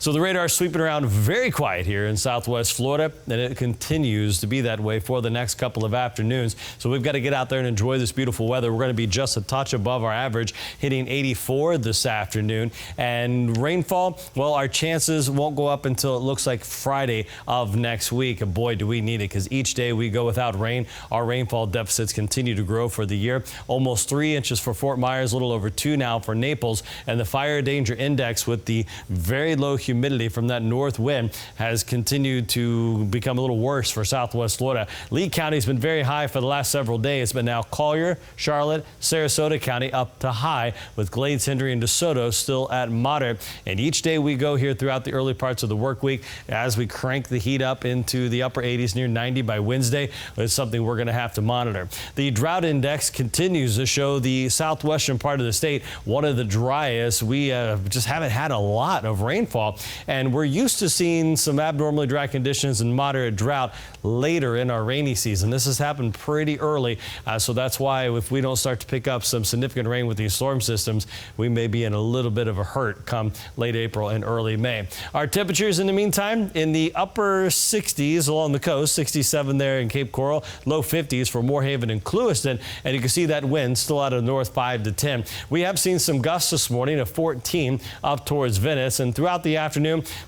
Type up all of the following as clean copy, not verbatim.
So the radar is sweeping around very quiet here in southwest Florida, and it continues to be that way for the next couple of afternoons. So we've got to get out there and enjoy this beautiful weather. We're going to be just a touch above our average, hitting 84 this afternoon. And rainfall, well, our chances won't go up until it looks like Friday of next week. And boy, do we need it, because each day we go without rain, our rainfall deficits continue to grow for the year. Almost 3 inches for Fort Myers, a little over 2 now for Naples, and the fire danger index with the very low humidity from that north wind has continued to become a little worse for southwest Florida. Lee County has been very high for the last several days, but now Collier, Charlotte, Sarasota County up to high, with Glades, Hendry, and DeSoto still at moderate. And each day we go here throughout the early parts of the work week, as we crank the heat up into the upper 80s, near 90 by Wednesday, it's something we're going to have to monitor. The drought index continues to show the southwestern part of the state one of the driest. We just haven't had a lot of rainfall, and we're used to seeing some abnormally dry conditions and moderate drought later in our rainy season. This has happened pretty early, so that's why if we don't start to pick up some significant rain with these storm systems, we may be in a little bit of a hurt come late April and early May. Our temperatures in the meantime in the upper 60s along the coast, 67 there in Cape Coral, low 50s for Moorhaven and Clewiston, and you can see that wind still out of the north 5 to 10. We have seen some gusts this morning of 14 up towards Venice, and throughout the afternoon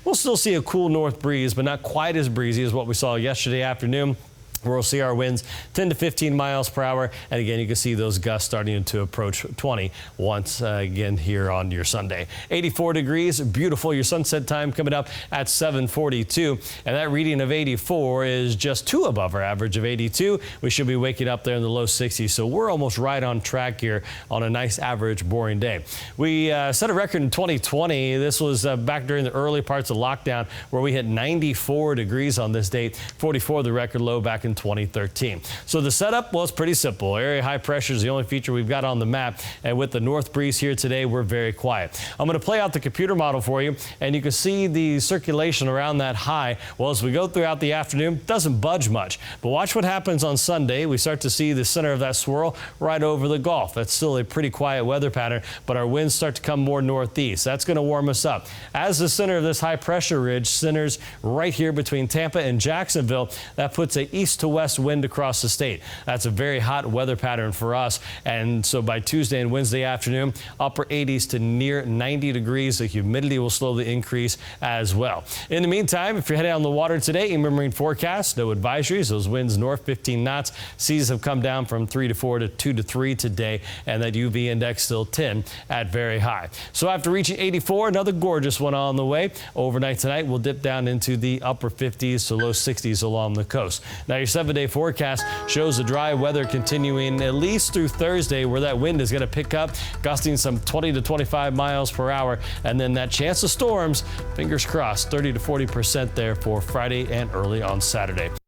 we'll still see a cool north breeze, but not quite as breezy as what we saw yesterday afternoon, where we'll see our winds 10 to 15 miles per hour. And again, you can see those gusts starting to approach 20 once again here on your Sunday. 84 degrees, beautiful. Your sunset time coming up at 7:42. And that reading of 84 is just 2 above our average of 82. We should be waking up there in the low 60s. So we're almost right on track here on a nice average boring day. We set a record in 2020. This was back during the early parts of lockdown, where we hit 94 degrees on this date. 44 the record low back in 2013. So the setup was pretty simple. Area high pressure is the only feature we've got on the map, and with the north breeze here today, we're very quiet. I'm going to play out the computer model for you, and you can see the circulation around that high. Well, as we go throughout the afternoon, it doesn't budge much, but watch what happens on Sunday. We start to see the center of that swirl right over the Gulf. That's still a pretty quiet weather pattern, but our winds start to come more northeast. That's going to warm us up. As the center of this high pressure ridge centers right here between Tampa and Jacksonville, that puts a east to west wind across the state. That's a very hot weather pattern for us. And so by Tuesday and Wednesday afternoon, upper 80s to near 90 degrees. The humidity will slowly increase as well. In the meantime, if you're heading on the water today, in marine forecast, no advisories. Those winds north 15 knots. Seas have come down from 3 to 4 to 2 to 3 today, and that UV index still 10 at very high. So after reaching 84, another gorgeous one on the way. Overnight tonight, we'll dip down into the upper 50s to low 60s along the coast. Now your 7-day forecast shows the dry weather continuing at least through Thursday, where that wind is going to pick up, gusting some 20 to 25 miles per hour. And then that chance of storms, fingers crossed, 30 to 40% there for Friday and early on Saturday.